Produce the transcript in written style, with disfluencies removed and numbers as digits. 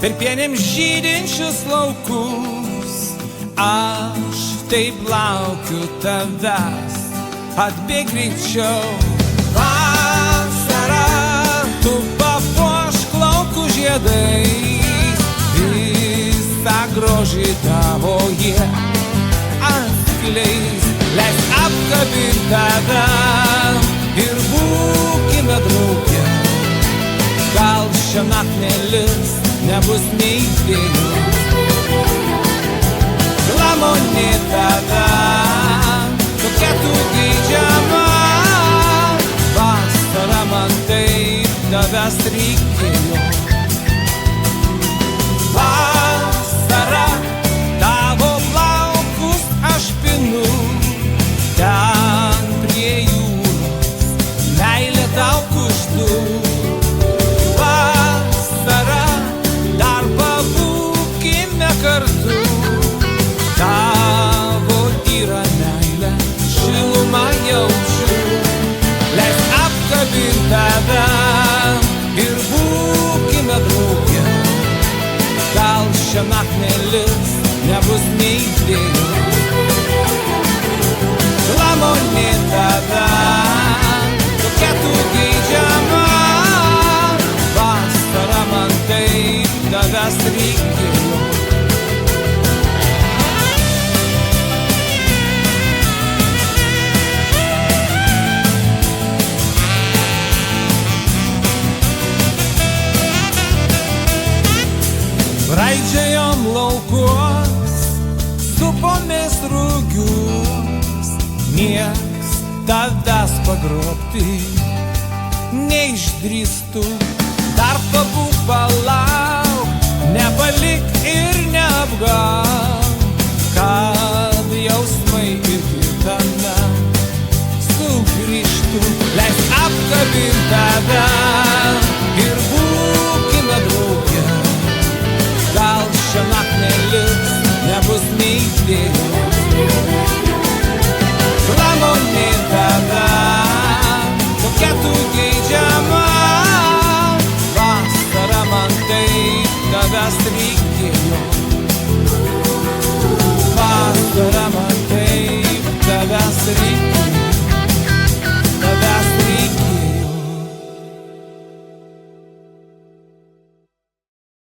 per pienėm žydinčius laukus. Aš taip laukiu tavęs, atbėk greičiau. Vasara, tu papuošk laukų žiedais, visą grožį tavo jie atskleis. Leis apkabint tave ir būkime drauge. Gal šiąnakt nelis, nebus nei vėjo. Glamonė tave, tokia tu geidžiama. Vasara man taip tavęs reikėjo. Vasara, tavo plaukus aš pinu, ten prie jūros, meilė tau kuždu. Kartu tavo tyra meilė, šilumą jaučiu. Leis apkabint tave ir būkime drauge. Gal šiąnakt nelis, nebus nei vėjo. Glamonė tave, tokia tu geidžiama. Vasara man taip tavęs reikėjo. Raidžiajom laukuos, supomės rugius, nieks tavęs pagrobti neišdrįstų. Dar pabūk, palauk, nepalik ir neapgauk, kad jausmai ir kitame sugrįžtų. Leis apkabint tave ir būkime drauge. Gal šiąnakt nelis, nebus nei vėjo. Glamonė tave, tokia tu geidžiama. Vasara man taip tavęs reikėjo.